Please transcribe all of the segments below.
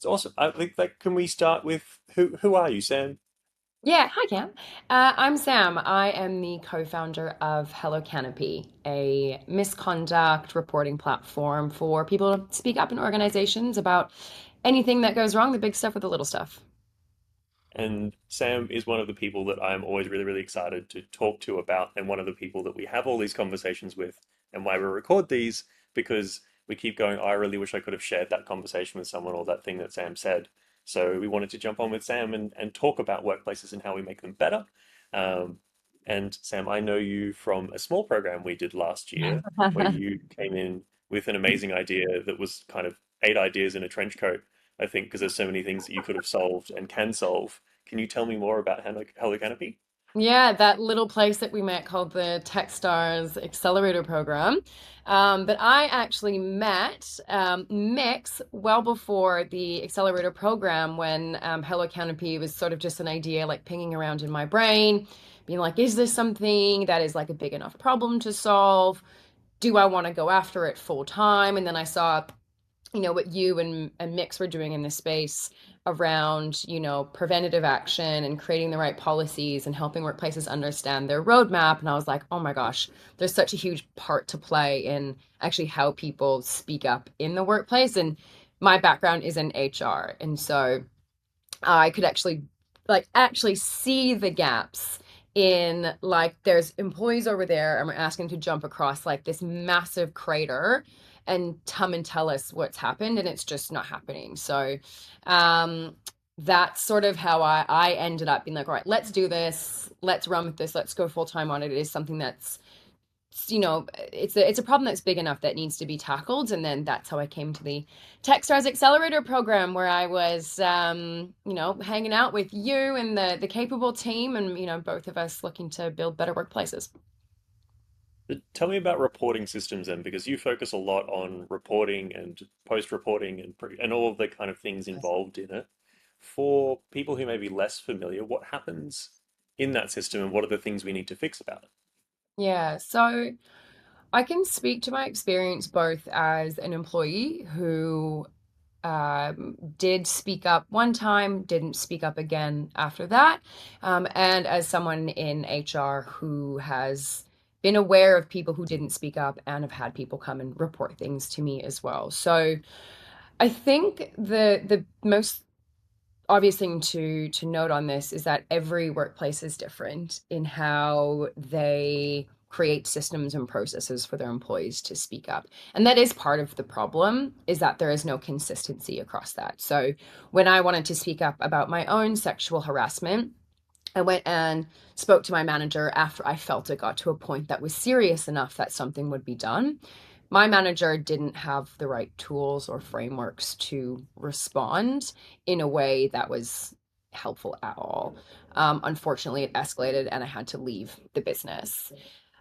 So awesome. I think that can we start with who are you, Sam? Yeah, hi Cam. I'm Sam. I am the co-founder of Hello Canopy, a misconduct reporting platform for people to speak up in organizations about anything that goes wrong, the big stuff with the little stuff. And Sam is one of the people that I'm always really, really excited to talk to about, and one of the people that we have all these conversations with, and why we record these, because we keep going, I really wish I could have shared that conversation with someone or that thing that Sam said. So we wanted to jump on with Sam and talk about workplaces and how we make them better. Um, and Sam, I know you from a small program we did last year where you came in with an amazing idea that was kind of 8 ideas in a trench coat, I think, because there's so many things that you could have solved and can solve. Can you tell me more about Hello Canopy? Yeah, that little place that we met called the Techstars Accelerator Program. But I actually met Mix well before the Accelerator Program when Hello Canopy was sort of just an idea like pinging around in my brain, being like, is this something that is like a big enough problem to solve? Do I want to go after it full time? And then I saw what you and Mix were doing in this space around, preventative action and creating the right policies and helping workplaces understand their roadmap. And I was like, oh my gosh, there's such a huge part to play in actually how people speak up in the workplace. And my background is in HR. And so I could actually see the gaps in like there's employees over there and we're asking to jump across like this massive crater and come and tell us what's happened and it's just not happening. So um that's sort of how I ended up being like, all right, let's do this, let's run with this, let's go full time on it. It is something that's it's a problem that's big enough that needs to be tackled. And then that's how I came to the Techstars Accelerator program, where I was, hanging out with you and the capable team, and both of us looking to build better workplaces. Tell me about reporting systems then, because you focus a lot on reporting and post-reporting and all of the kind of things involved in it. For people who may be less familiar, what happens in that system and what are the things we need to fix about it? Yeah, so I can speak to my experience both as an employee who did speak up one time, didn't speak up again after that, and as someone in HR who has been aware of people who didn't speak up and have had people come and report things to me as well. So I think the most obvious thing to note on this is that every workplace is different in how they create systems and processes for their employees to speak up. And that is part of the problem, is that there is no consistency across that. So when I wanted to speak up about my own sexual harassment, I went and spoke to my manager after I felt it got to a point that was serious enough that something would be done. My manager didn't have the right tools or frameworks to respond in a way that was helpful at all. Unfortunately, it escalated and I had to leave the business.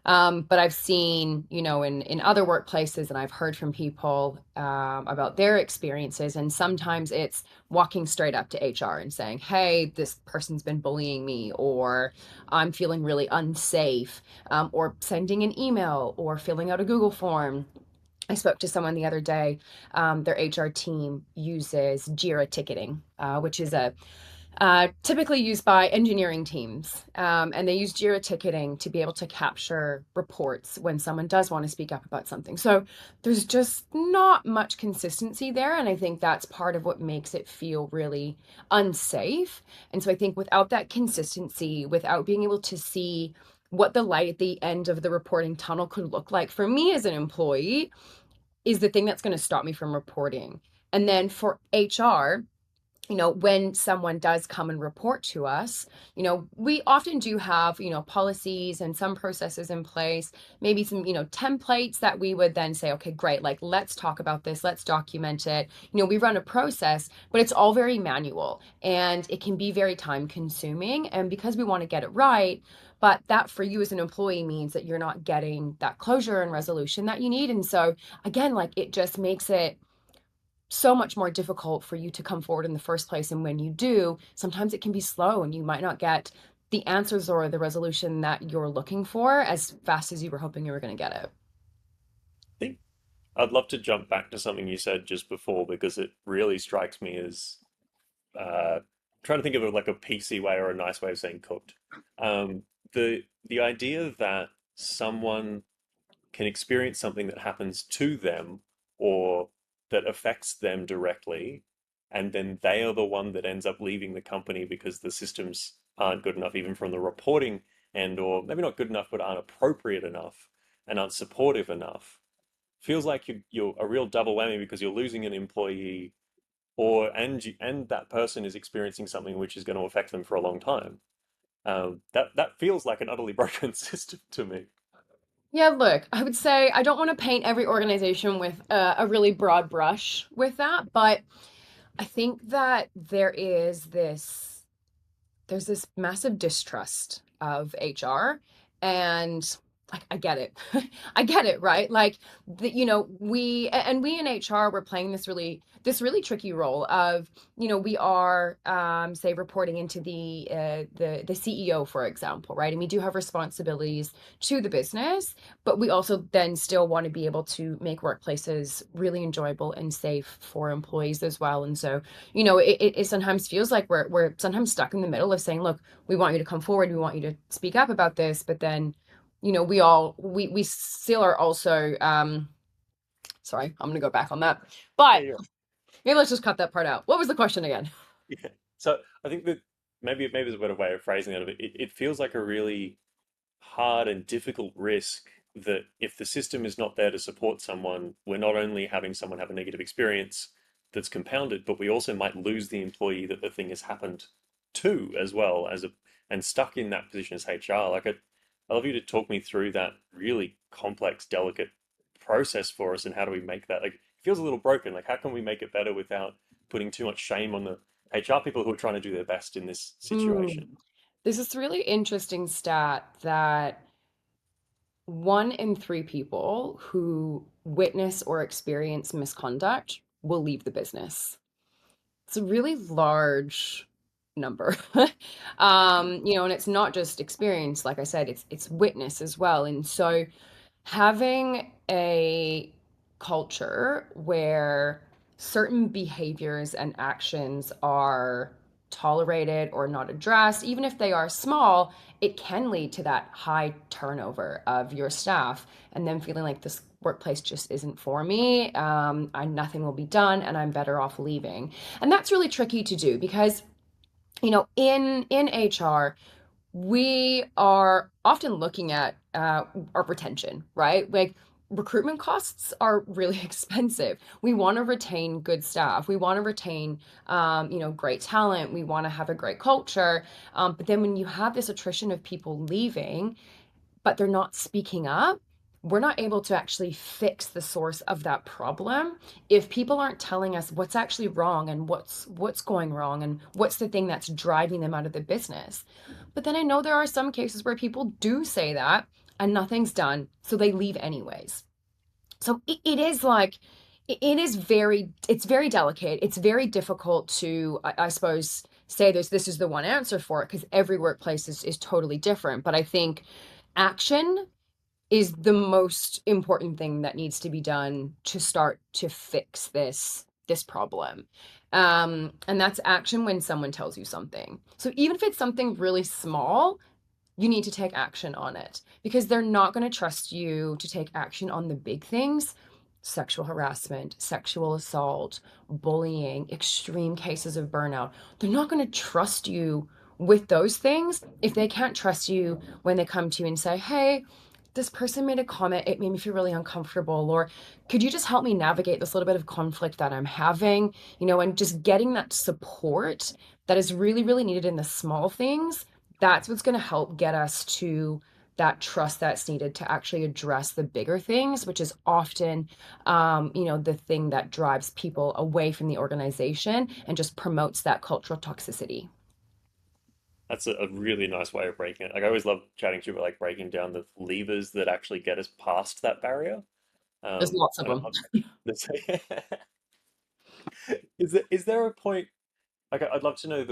But I've seen, in other workplaces, and I've heard from people about their experiences. And sometimes it's walking straight up to HR and saying, hey, this person's been bullying me, or I'm feeling really unsafe, or sending an email or filling out a Google form. I spoke to someone the other day. Their HR team uses Jira ticketing, which is a typically used by engineering teams. And they use Jira ticketing to be able to capture reports when someone does want to speak up about something. So there's just not much consistency there. And I think that's part of what makes it feel really unsafe. And so I think without that consistency, without being able to see what the light at the end of the reporting tunnel could look like for me as an employee, is the thing that's going to stop me from reporting. And then for HR, when someone does come and report to us, we often do have, policies and some processes in place, maybe some, templates that we would then say, okay, great, like, let's talk about this, let's document it. We run a process, but it's all very manual and it can be very time consuming. And because we want to get it right, but that for you as an employee means that you're not getting that closure and resolution that you need. And so again, like, it just makes it so much more difficult for you to come forward in the first place. And when you do, sometimes it can be slow and you might not get the answers or the resolution that you're looking for as fast as you were hoping you were going to get it. I think I'd love to jump back to something you said just before because it really strikes me as trying to think of it like a PC way or a nice way of saying cooked. Um, the idea that someone can experience something that happens to them or that affects them directly, and then they are the one that ends up leaving the company because the systems aren't good enough, even from the reporting end, or maybe not good enough, but aren't appropriate enough and aren't supportive enough. Feels like you're a real double whammy because you're losing an employee, or and that person is experiencing something which is going to affect them for a long time. That feels like an utterly broken system to me. Yeah, look, I would say I don't want to paint every organization with a really broad brush with that, but I think that there's this massive distrust of HR, and like I get it. I get it, right? Like we in HR we're playing this really tricky role of, we are say reporting into the CEO, for example, right? And we do have responsibilities to the business, but we also then still want to be able to make workplaces really enjoyable and safe for employees as well. And so, it sometimes feels like we're sometimes stuck in the middle of saying, look, we want you to come forward, we want you to speak up about this, but then, we still are also sorry, I'm gonna go back on that. Yeah, But you're maybe let's just cut that part out. What was the question again? yeah. So I think that maybe there's a better way of phrasing it. It feels like a really hard and difficult risk that if the system is not there to support someone, we're not only having someone have a negative experience that's compounded, but we also might lose the employee that the thing has happened to as well as a and stuck in that position as HR. I'd love you to talk me through that really complex, delicate process for us and how do we make that like it feels a little broken. Like how can we make it better without putting too much shame on the HR people who are trying to do their best in this situation? Mm. There's this really interesting stat that 1 in 3 people who witness or experience misconduct will leave the business. It's a really large number. And it's not just experience, like I said, it's witness as well. And so having a culture where certain behaviors and actions are tolerated or not addressed, even if they are small, it can lead to that high turnover of your staff and then feeling like this workplace just isn't for me. Nothing will be done and I'm better off leaving. And that's really tricky to do because, in HR, we are often looking at our retention, right? Like recruitment costs are really expensive. We want to retain good staff. We want to retain, great talent. We want to have a great culture. But then when you have this attrition of people leaving, but they're not speaking up, we're not able to actually fix the source of that problem if people aren't telling us what's actually wrong and what's going wrong and what's the thing that's driving them out of the business. But then I know there are some cases where people do say that and nothing's done, so they leave anyways. So it is like it's very delicate. It's very difficult to, I suppose, say this is the one answer for it because every workplace is totally different. But I think action is the most important thing that needs to be done to start to fix this problem. And that's action when someone tells you something. So even if it's something really small, you need to take action on it because they're not going to trust you to take action on the big things: sexual harassment, sexual assault, bullying, extreme cases of burnout. They're not going to trust you with those things if they can't trust you when they come to you and say, hey, this person made a comment, it made me feel really uncomfortable, or could you just help me navigate this little bit of conflict that I'm having, and just getting that support that is really, really needed in the small things. That's what's going to help get us to that trust that's needed to actually address the bigger things, which is often, the thing that drives people away from the organization and just promotes that cultural toxicity. That's a really nice way of breaking it. Like I always love chatting to you about like breaking down the levers that actually get us past that barrier. There's lots of And them. is there a point like I'd love to know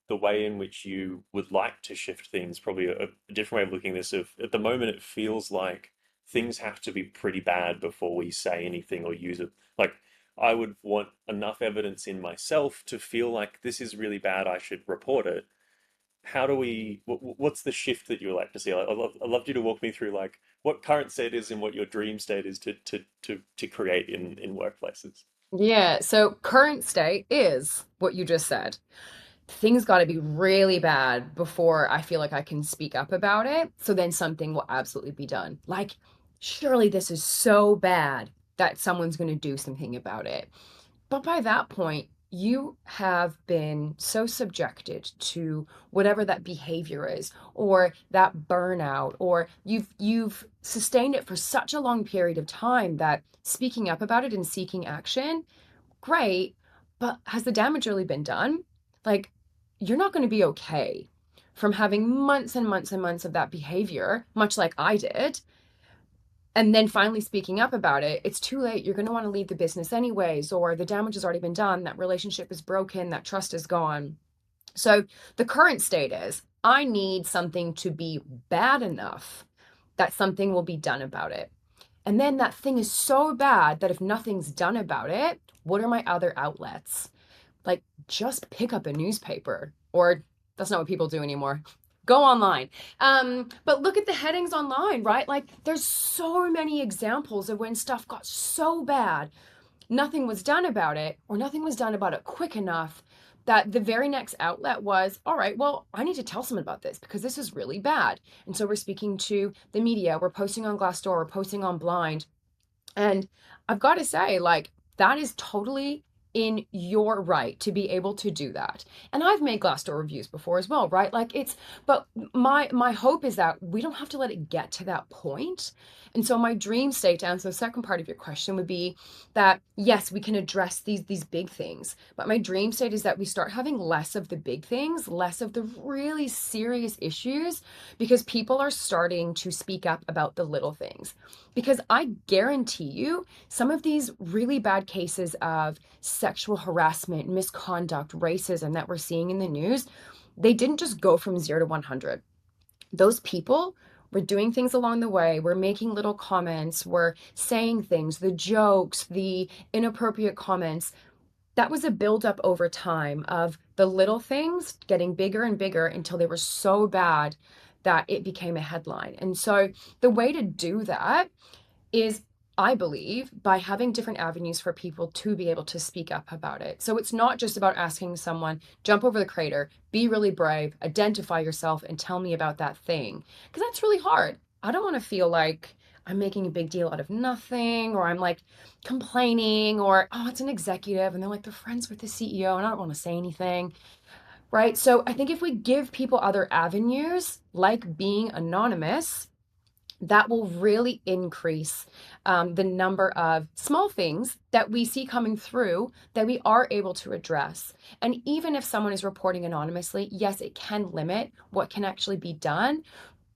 the way in which you would like to shift things, probably a different way of looking at this. If at the moment it feels like things have to be pretty bad before we say anything or use it. Like, I would want enough evidence in myself to feel like this is really bad, I should report it. How do we, what's the shift that you like to see? I'd love you to walk me through like what current state is and what your dream state is to create in workplaces. Yeah, so current state is what you just said. Things got to be really bad before I feel like I can speak up about it. So then something will absolutely be done. Like, surely this is so bad that someone's going to do something about it. But by that point, you have been so subjected to whatever that behavior is or that burnout, or you've sustained it for such a long period of time that speaking up about it and seeking action, great, but has the damage really been done? Like, you're not going to be okay from having months and months and months of that behavior, much like I did, and then finally speaking up about it. It's too late. You're going to want to leave the business anyways, or the damage has already been done. That relationship is broken. That trust is gone. So the current state is I need something to be bad enough that something will be done about it. And then that thing is so bad that if nothing's done about it, what are my other outlets? Like, just pick up a newspaper, or that's not what people do anymore. Go online. But look at the headings online, right? Like, there's so many examples of when stuff got so bad, nothing was done about it, or nothing was done about it quick enough that the very next outlet was, all right, well, I need to tell someone about this because this is really bad. And so we're speaking to the media, we're posting on Glassdoor, we're posting on Blind, and I've got to say, like, that is totally in your right to be able to do that. And I've made Glassdoor reviews before as well, right? Like, it's, but my hope is that we don't have to let it get to that point. And so my dream state, to answer the second part of your question, would be that yes, we can address these big things. But my dream state is that we start having less of the big things, less of the really serious issues, because people are starting to speak up about the little things. Because I guarantee you, some of these really bad cases of sexual harassment, misconduct, racism that we're seeing in the news, they didn't just go from 0 to 100. Those people were doing things along the way. We're making little comments, we're saying things, the jokes, the inappropriate comments. That was a buildup over time of the little things getting bigger and bigger until they were so bad that it became a headline. And so the way to do that is, I believe, by having different avenues for people to be able to speak up about it. So it's not just about asking someone, jump over the crater, be really brave, identify yourself, and tell me about that thing. Because that's really hard. I don't want to feel like I'm making a big deal out of nothing, or I'm like complaining, or, oh, it's an executive and they're like, they're friends with the CEO and I don't want to say anything. Right. So I think if we give people other avenues, like being anonymous, that will really increase the number of small things that we see coming through that we are able to address. And even if someone is reporting anonymously, yes, it can limit what can actually be done.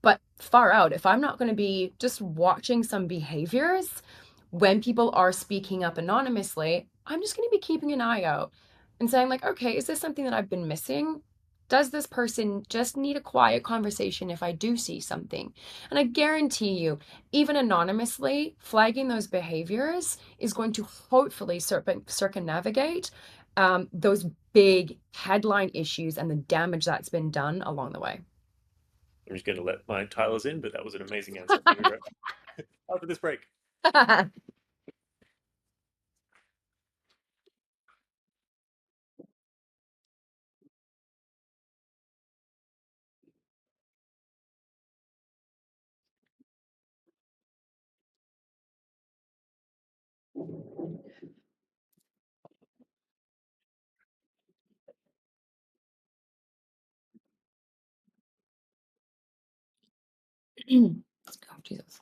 But far out, if I'm not going to be just watching some behaviors when people are speaking up anonymously, I'm just going to be keeping an eye out and saying, like, okay, is this something that I've been missing? Does this person just need a quiet conversation if I do see something? And I guarantee you, even anonymously, flagging those behaviors is going to hopefully circumnavigate those big headline issues and the damage that's been done along the way. I'm just going to let my Tylers in, but that was an amazing answer. Thank you very much. After this break. Oh, Jesus.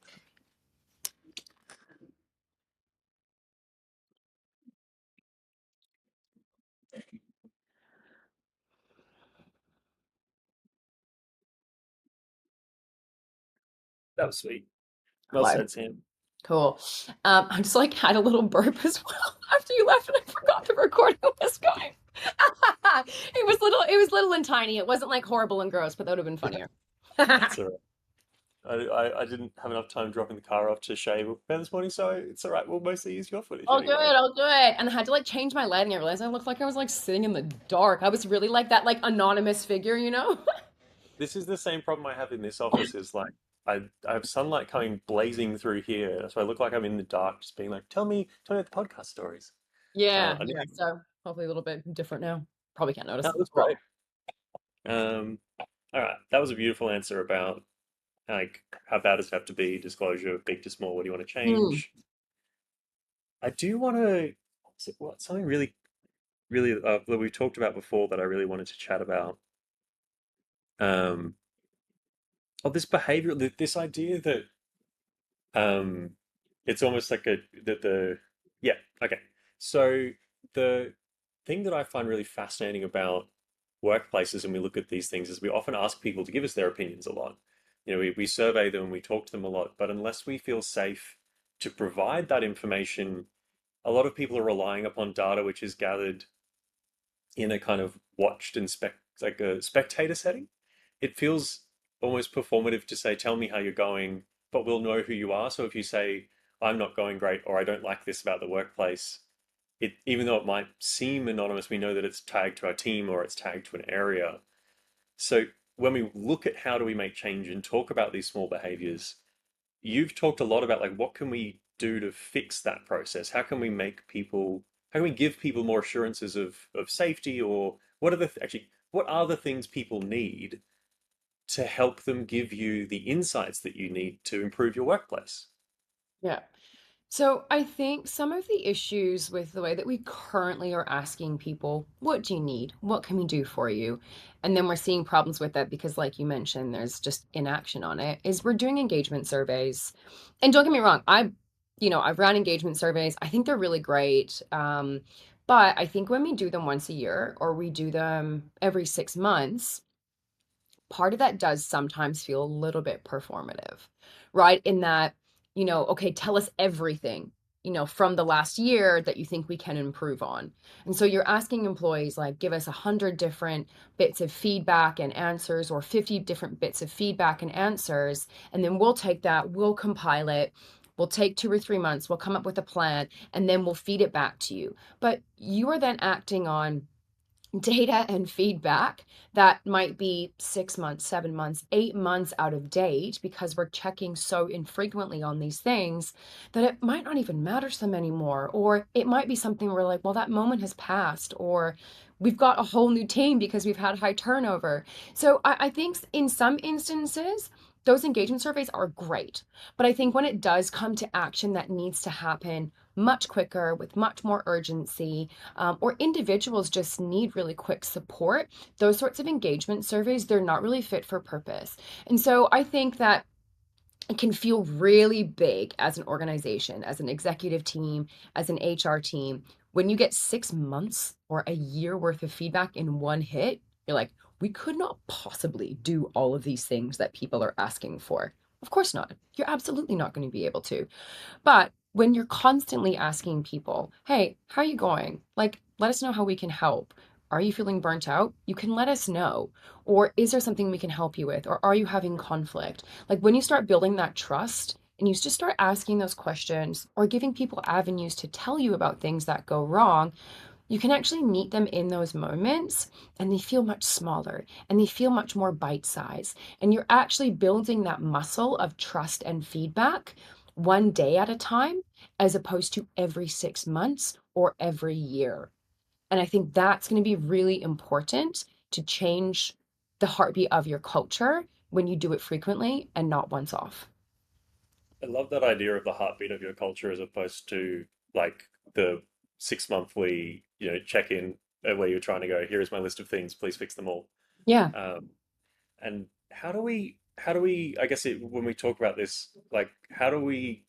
That was sweet. Well Hello. said, Sam. Cool. I just like had a little burp as well after you left, and I forgot the recording was going. It was little and tiny. It wasn't like horrible and gross, but that would have been funnier. That's all right. I didn't have enough time dropping the car off to shave or prepare this morning, so it's all right. We'll mostly use your footage I'll do it. anyway. I'll do it. And I had to like change my lighting. I realized I looked like I was like sitting in the dark. I was really like that like anonymous figure, you know? This is the same problem I have in this office. Is like I have sunlight coming blazing through here, so I look like I'm in the dark, just being like, tell me the podcast stories." Yeah, I need yeah. to, So hopefully a little bit different now. Probably can't notice. that was great. Um, all right, that was a beautiful answer about like how bad does it have to be? Disclosure, big to small. What do you want to Hmm. change? I do want to. What something really that we've talked about before that I really wanted to chat about. Um, this behavior, this idea that um, it's almost like a that the yeah, okay. So the thing that I find really fascinating about workplaces when we look at these things is we often ask people to give us their opinions a lot. You know, we survey them, we talk to them a lot, but unless we feel safe to provide that information, a lot of people are relying upon data which is gathered in a kind of watched and like a spectator setting. It feels almost performative to say, "Tell me how you're going," but we'll know who you are. So if you say, "I'm not going great," or "I don't like this about the workplace," it even though it might seem anonymous, we know that it's tagged to our team or it's tagged to an area. So when we look at how do we make change and talk about these small behaviors, you've talked a lot about like what can we do to fix that process? How can we make people, how can we give people more assurances of safety, or what are actually what are the things people need to help them give you the insights that you need to improve your workplace? Yeah. So I think some of the issues with the way that we currently are asking people, what do you need? What can we do for you? And then we're seeing problems with that because, like you mentioned, there's just inaction on it, is we're doing engagement surveys. And don't get me wrong, I've run engagement surveys. I think they're really great. But I think when we do them once a year or we do them every 6 months, part of that does sometimes feel a little bit performative, right? In that, okay, tell us everything, from the last year that you think we can improve on. And so you're asking employees, like, give us 100 different bits of feedback and answers, or 50 different bits of feedback and answers. And then we'll take that, we'll compile it. We'll take 2 or 3 months, we'll come up with a plan, and then we'll feed it back to you. But you are then acting on data and feedback that might be 6 months, 7 months, 8 months out of date because we're checking so infrequently on these things that it might not even matter to them anymore. Or it might be something where, like, well, that moment has passed, or we've got a whole new team because we've had high turnover. So I think in some instances, those engagement surveys are great. But I think when it does come to action that needs to happen much quicker with much more urgency, or individuals just need really quick support, those sorts of engagement surveys, they're not really fit for purpose. And so I think that it can feel really big as an organization, as an executive team, as an HR team. When you get 6 months or a year worth of feedback in one hit, you're like, we could not possibly do all of these things that people are asking for. Of course not. You're absolutely not going to be able to. But when you're constantly asking people, hey, how are you going? Like, let us know how we can help. Are you feeling burnt out? You can let us know. Or is there something we can help you with? Or are you having conflict? Like, when you start building that trust and you just start asking those questions or giving people avenues to tell you about things that go wrong, you can actually meet them in those moments and they feel much smaller and they feel much more bite sized. And you're actually building that muscle of trust and feedback one day at a time, as opposed to every 6 months or every year. And I think that's going to be really important to change the heartbeat of your culture when you do it frequently and not once off. I love that idea of the heartbeat of your culture as opposed to like the 6 monthly, check in where you're trying to go, here is my list of things, please fix them all. Yeah. Um, and how do we, I guess when we talk about this, like, how do we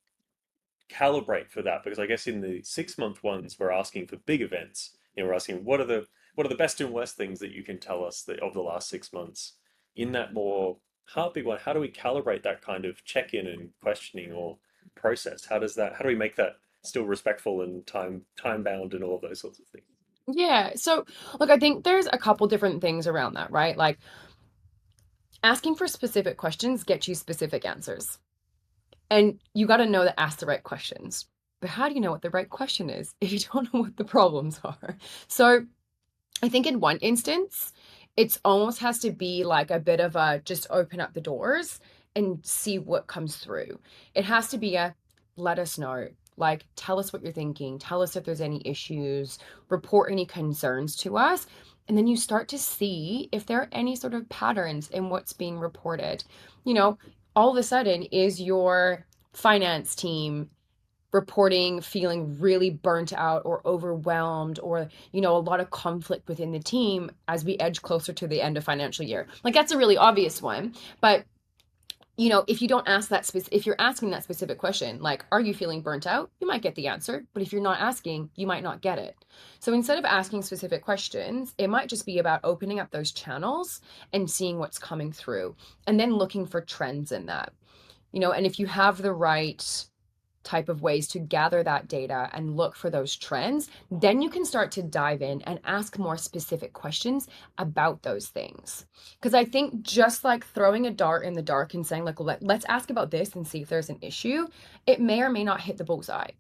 calibrate for that? Because I guess in the 6 month ones, we're asking for big events. We're asking what are the best and worst things that you can tell us that of the last 6 months. In that more heartbeat one, how do we calibrate that kind of check-in and questioning or process? How do we make that still respectful and time bound and all of those sorts of things? Yeah. So, look, I think there's a couple different things around that, right? Like, Asking for specific questions gets you specific answers. And you got to know to ask the right questions. But how do you know what the right question is if you don't know what the problems are? So I think in one instance, it's almost has to be like a bit of a just open up the doors and see what comes through. It has to be a let us know, like tell us what you're thinking, tell us if there's any issues, report any concerns to us. And then you start to see if there are any sort of patterns in what's being reported. You know, all of a sudden, is your finance team reporting feeling really burnt out or overwhelmed, or a lot of conflict within the team as we edge closer to the end of financial year? Like, that's a really obvious one, but if you don't ask if you're asking that specific question, like, are you feeling burnt out, you might get the answer, but if you're not asking, you might not get it. So instead of asking specific questions, it might just be about opening up those channels and seeing what's coming through, and then looking for trends in that. And if you have the right type of ways to gather that data and look for those trends, then you can start to dive in and ask more specific questions about those things. Because I think just like throwing a dart in the dark and saying, like, let's ask about this and see if there's an issue, it may or may not hit the bullseye.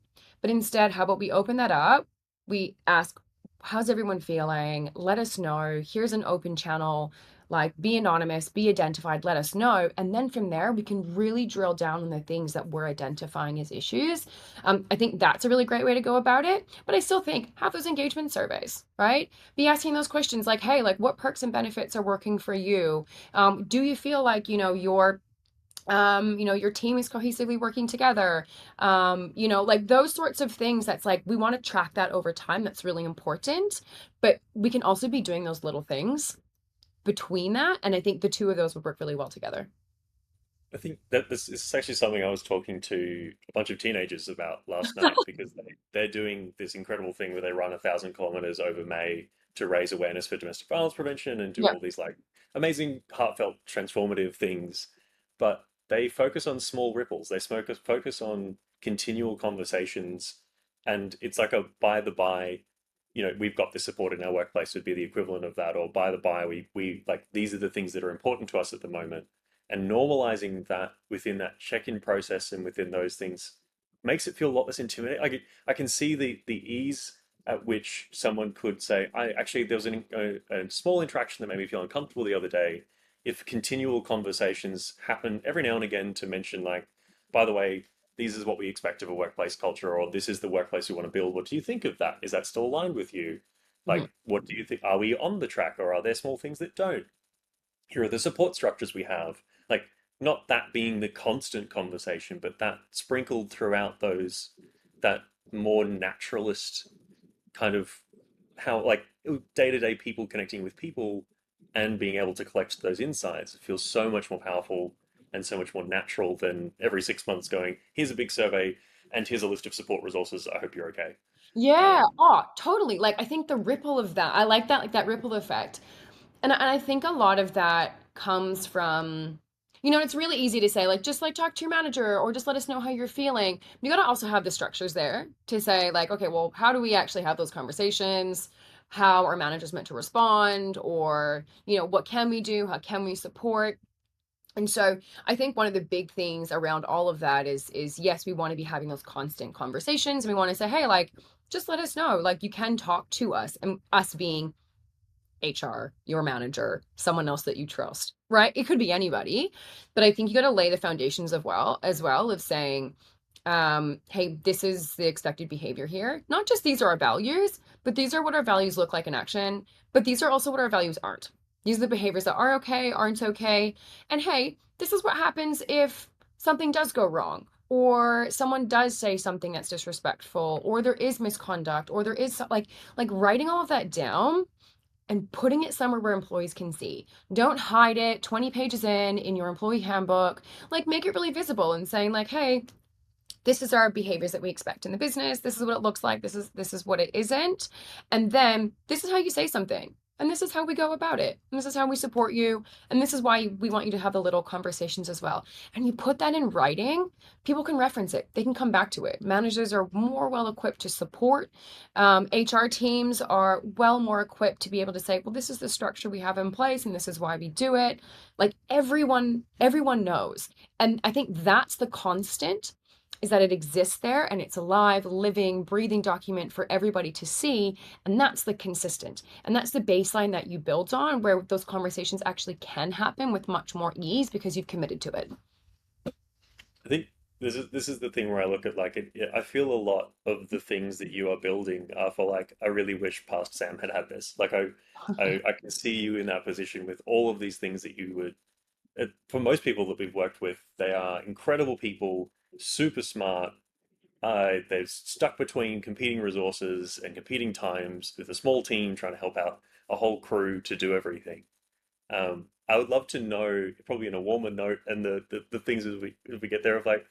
But instead, how about we open that up? We ask, how's everyone feeling? Let us know. Here's an open channel. Like, be anonymous, be identified, let us know. And then from there, we can really drill down on the things that we're identifying as issues. I think that's a really great way to go about it. But I still think have those engagement surveys, right? Be asking those questions like, hey, like, what perks and benefits are working for you? Do you feel like, your team is cohesively working together? Like those sorts of things. That's like, we want to track that over time. That's really important. But we can also be doing those little things between that. And I think the two of those would work really well together. I think that this is actually something I was talking to a bunch of teenagers about last night because they're doing this incredible thing where they run 1,000 kilometers over May to raise awareness for domestic violence prevention and do Yeah. all these like amazing, heartfelt, transformative things. But they focus on small ripples. They focus on continual conversations, and it's like a by the by. We've got this support in our workplace would be the equivalent of that, or by the by, we like these are the things that are important to us at the moment, and normalizing that within that check-in process and within those things makes it feel a lot less intimidating. I can see the ease at which someone could say, I actually there was a small interaction that made me feel uncomfortable the other day. If continual conversations happen every now and again to mention, like, by the way, this is what we expect of a workplace culture, or this is the workplace we want to build. What do you think of that? Is that still aligned with you? Mhm. Like, what do you think? Are we on the track, or are there small things that don't? Here are the support structures we have. Like, not that being the constant conversation, but that sprinkled throughout those, that more naturalist kind of how, like, day to day people connecting with people and being able to collect those insights feels so much more powerful and so much more natural than every 6 months going, here's a big survey and here's a list of support resources. I hope you're okay. Yeah. Um, Oh, totally. Like, I think the ripple of that, I like that ripple effect. And I think a lot of that comes from, it's really easy to say, like, just like talk to your manager or just let us know how you're feeling. You got to also have the structures there to say, like, okay, well, how do we actually have those conversations? How are managers meant to respond? Or, what can we do? How can we support? And so I think one of the big things around all of that is yes, we want to be having those constant conversations. And we want to say, hey, like, just let us know. Like, you can talk to us, and us being HR, your manager, someone else that you trust, right? It could be anybody, but I think you got to lay the foundations of as well of saying, hey, this is the expected behavior here. Not just these are our values, but these are what our values look like in action. But these are also what our values aren't. These are the behaviors that are okay, aren't okay. And hey, this is what happens if something does go wrong, or someone does say something that's disrespectful, or there is misconduct, or there is like writing all of that down and putting it somewhere where employees can see. Don't hide it 20 pages in your employee handbook. Like, make it really visible and saying, like, hey, this is our behaviors that we expect in the business. This is what it looks like. This is what it isn't. And then this is how you say something. And this is how we go about it. And this is how we support you. And this is why we want you to have the little conversations as well. And you put that in writing, people can reference it. They can come back to it. Managers are more well equipped to support. HR teams are well more equipped to be able to say, well, this is the structure we have in place and this is why we do it. Like everyone knows. And I think that's the constant, is that it exists there and it's a live, living, breathing document for everybody to see. And that's the consistent. And that's the baseline that you build on, where those conversations actually can happen with much more ease because you've committed to it. I think this is the thing where I look at like it. I feel a lot of the things that you are building are for like I really wish past Sam had had this. Like I can see you in that position with all of these things that you would. For most people that we've worked with, they are incredible people, super smart. They're stuck between competing resources and competing times with a small team trying to help out a whole crew to do everything. I would love to know, probably in a warmer note, and the things as we get there of like,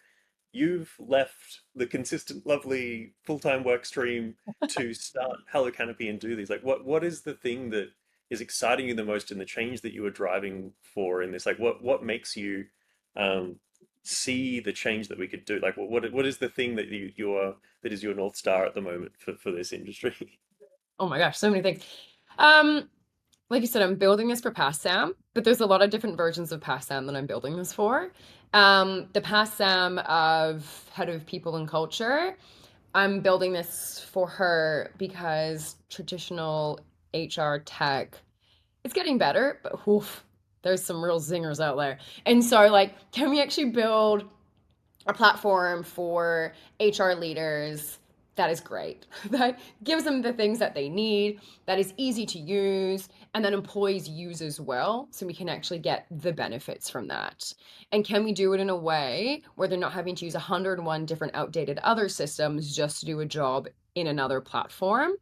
you've left the consistent, lovely full-time work stream to start Hello Canopy and do these. Like, what is the thing that is exciting you the most in the change that you are driving for in this? Like, what makes you um, see the change that we could do? Like, what is the thing that that is your North Star at the moment for this industry? Oh my gosh, so many things. Um, like you said, I'm building this for Past Sam, but there's a lot of different versions of Past Sam that I'm building this for. The Past Sam of head of people and culture, I'm building this for her because traditional HR tech, it's getting better, but oof, there's some real zingers out there. And so, like, can we actually build a platform for HR leaders that is great, that gives them the things that they need, that is easy to use, and that employees use as well, so we can actually get the benefits from that? And can we do it in a way where they're not having to use 101 different outdated other systems just to do a job in another platform?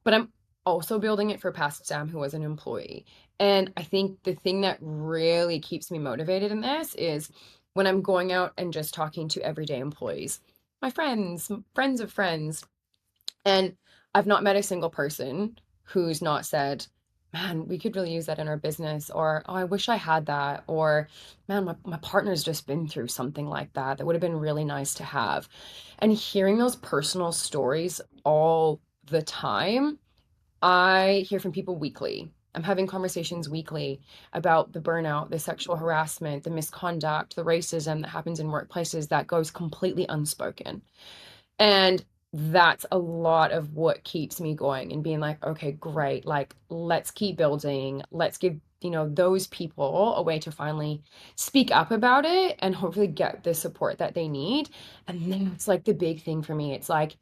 But I'm also building it for past Sam, who was an employee. And I think the thing that really keeps me motivated in this is when I'm going out and just talking to everyday employees, my friends, friends of friends, and I've not met a single person who's not said, man, we could really use that in our business, or oh, I wish I had that, or man, my partner's just been through something like that. That would have been really nice to have. And hearing those personal stories all the time, I hear from people weekly. I'm having conversations weekly about the burnout, the sexual harassment, the misconduct, the racism that happens in workplaces that goes completely unspoken. And that's a lot of what keeps me going and being like, okay, great. Like, let's keep building. Let's give, those people a way to finally speak up about it and hopefully get the support that they need. And then it's like the big thing for me. It's like,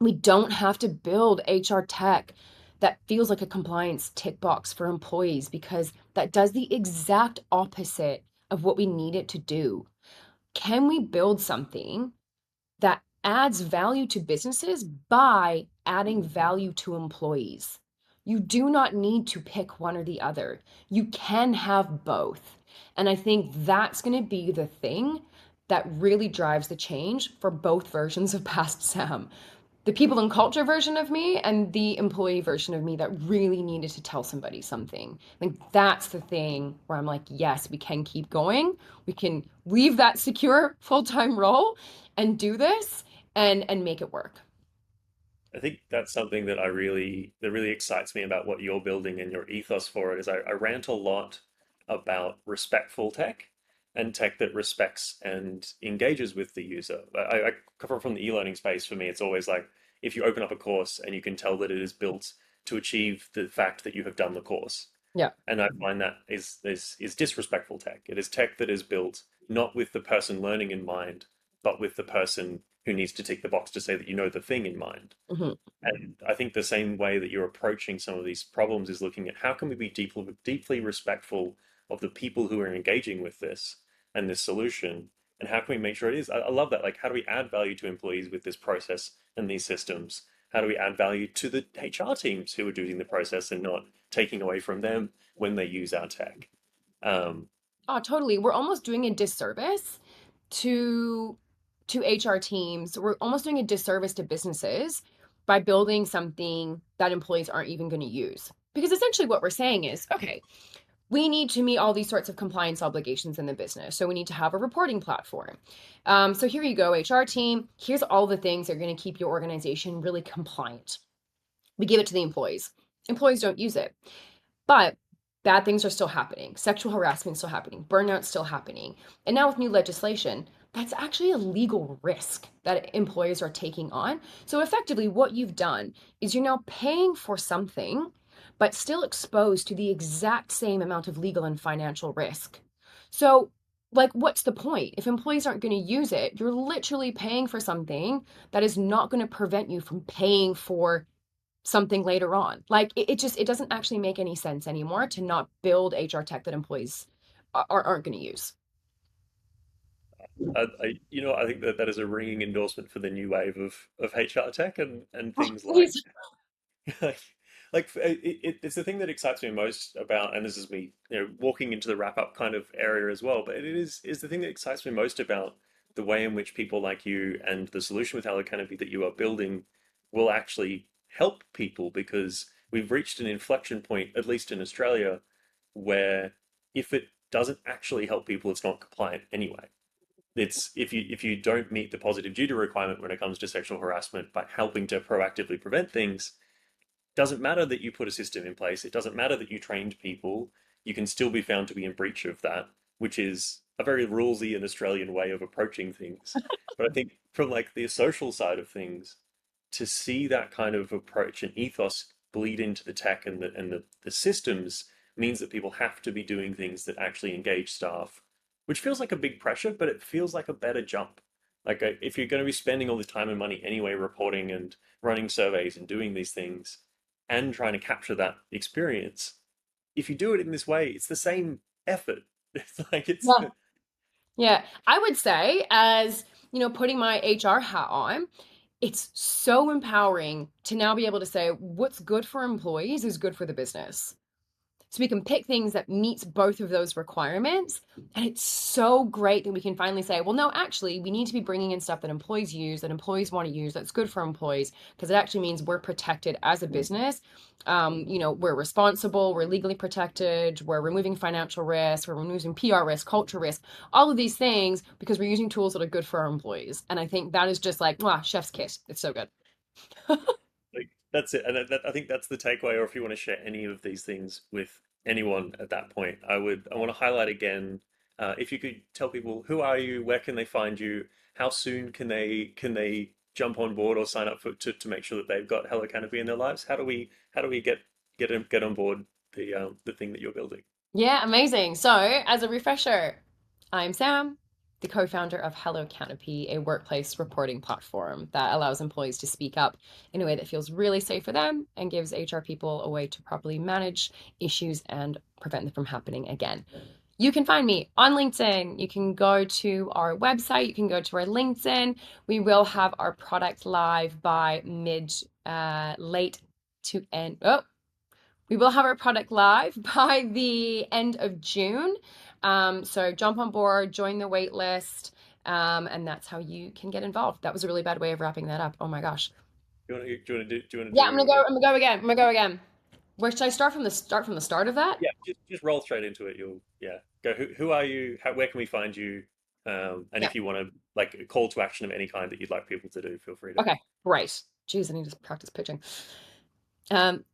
we don't have to build HR tech that feels like a compliance tick box for employees, because that does the exact opposite of what we need it to do. Can we build something that adds value to businesses by adding value to employees? You do not need to pick one or the other. You can have both. And I think that's going to be the thing that really drives the change for both versions of Past Sam, the people and culture version of me and the employee version of me that really needed to tell somebody something. Like, that's the thing where I'm like, yes, we can keep going. We can leave that secure full-time role and do this and make it work. I think that's something that really excites me about what you're building and your ethos for it is I rant a lot about respectful tech and tech that respects and engages with the user. I come from the e-learning space. For me, it's always like if you open up a course and you can tell that it is built to achieve the fact that you have done the course. Yeah. And I find that is disrespectful tech. It is tech that is built not with the person learning in mind, but with the person who needs to tick the box to say that you know the thing in mind. Hmm. And I think the same way that you're approaching some of these problems is looking at how can we be deeply respectful of the people who are engaging with this and this solution, and how can we make sure it is? I love that. Like, how do we add value to employees with this process and these systems? How do we add value to the HR teams who are doing the process and not taking away from them when they use our tech? Um, Oh, totally. We're almost doing a disservice to HR teams. We're almost doing a disservice to businesses by building something that employees aren't even going to use. Because essentially what we're saying is, okay, we need to meet all these sorts of compliance obligations in the business. So we need to have a reporting platform. So here you go, HR team. Here's all the things that are going to keep your organization really compliant. We give it to the employees. Employees don't use it. But bad things are still happening. Sexual harassment is still happening. Burnout's still happening. And now with new legislation, that's actually a legal risk that employers are taking on. So effectively, what you've done is you're now paying for something, but still exposed to the exact same amount of legal and financial risk. So, like, what's the point? If employees aren't going to use it, you're literally paying for something that is not going to prevent you from paying for something later on. Like it just it doesn't actually make any sense anymore to not build HR tech that employees aren't going to use. I think that that is a ringing endorsement for the new wave of HR tech and things like Please. like, it's the thing that excites me most about, and this is me, walking into the wrap up kind of area as well. But it is the thing that excites me most about the way in which people like you and the solution with Hello Canopy that you are building will actually help people because we've reached an inflection point, at least in Australia, where if it doesn't actually help people, it's not compliant anyway. It's if you don't meet the positive duty requirement when it comes to sexual harassment by helping to proactively prevent things, doesn't matter that you put a system in place. It doesn't matter that you trained people. You can still be found to be in breach of that, which is a very rulesy and Australian way of approaching things. But I think from like the social side of things, to see that kind of approach and ethos bleed into the tech and the systems means that people have to be doing things that actually engage staff, which feels like a big pressure, but it feels like a better jump. Like if you're going to be spending all this time and money anyway, reporting and running surveys and doing these things, and trying to capture that experience, if you do it in this way, it's the same effort. It's like it's Yeah. Yeah. I would say, as putting my HR hat on, it's so empowering to now be able to say what's good for employees is good for the business. So we can pick things that meets both of those requirements. And it's so great that we can finally say, well, no, actually, we need to be bringing in stuff that employees use, that employees want to use, that's good for employees, because it actually means we're protected as a business. We're responsible, we're legally protected, we're removing financial risk, we're removing PR risk, culture risk, all of these things because we're using tools that are good for our employees. And I think that is just like, wow, chef's kiss. It's so good. like that's it. And I think that's the takeaway. Or if you want to share any of these things with anyone at that point, I want to highlight again. If you could tell people who are you, where can they find you, how soon can they jump on board or sign up to make sure that they've got Hello Canopy in their lives? How do we get on board the thing that you're building? Yeah, amazing. So, as a refresher, I'm Sam, the co founder of Hello Canopy, a workplace reporting platform that allows employees to speak up in a way that feels really safe for them and gives HR people a way to properly manage issues and prevent them from happening again. You can find me on LinkedIn. You can go to our website. You can go to our LinkedIn. We will have our product live by late to end. Oh, we will have our product live by the end of June. So jump on board, join the wait list, and that's how you can get involved. That was a really bad way of wrapping that up. Oh my gosh. Do you want to Yeah, I'm gonna do go. I'm gonna go again. I'm gonna go again. Where should I start from the start of that? yeah, just roll straight into it. You'll yeah. Go. Who are you? Where can we find you? And Yeah. if you want to like a call to action of any kind that you'd like people to do, feel free to. Okay. Right. Jeez, I need to practice pitching. Um,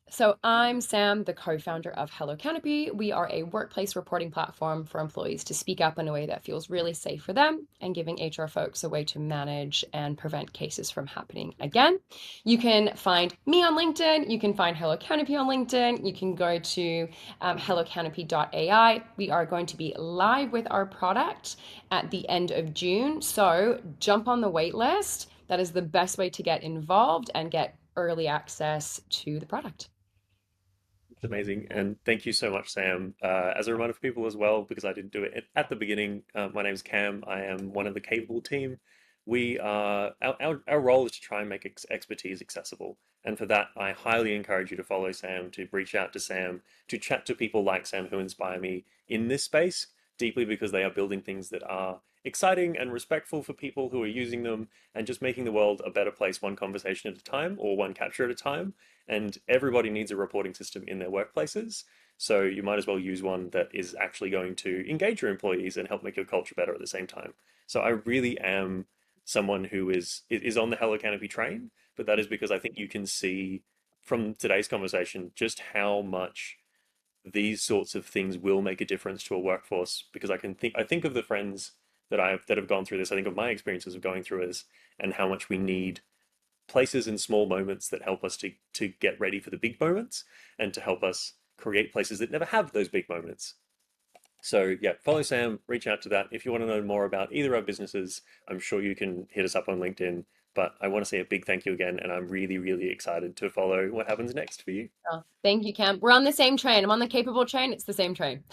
So I'm Sam, the co-founder of Hello Canopy. We are a workplace reporting platform for employees to speak up in a way that feels really safe for them and giving HR folks a way to manage and prevent cases from happening again. You can find me on LinkedIn. You can find Hello Canopy on LinkedIn. You can go to hellocanopy.ai. We are going to be live with our product at the end of June. So jump on the wait list. That is the best way to get involved and get early access to the product. It's amazing, and thank you so much, Sam. As a reminder for people as well, because I didn't do it at the beginning. My name's Cam. I am one of the Capable team. We are our role is to try and make expertise accessible, and for that, I highly encourage you to follow Sam, to reach out to Sam, to chat to people like Sam who inspire me in this space deeply because they are building things that are exciting and respectful for people who are using them, and just making the world a better place one conversation at a time or one capture at a time. And everybody needs a reporting system in their workplaces. So you might as well use one that is actually going to engage your employees and help make your culture better at the same time. So I really am someone who is on the Hello Canopy train, but that is because I think you can see from today's conversation just how much these sorts of things will make a difference to a workforce. Because I think of the friends that have gone through this. I think of my experiences of going through this and how much we need places and small moments that help us to get ready for the big moments and to help us create places that never have those big moments. So yeah, follow Sam, reach out to that. If you want to know more about either of our businesses, I'm sure you can hit us up on LinkedIn. But I want to say a big thank you again, and I'm really, really excited to follow what happens next for you. Oh, thank you, Cam. We're on the same train. I'm on the capable train. It's the same train.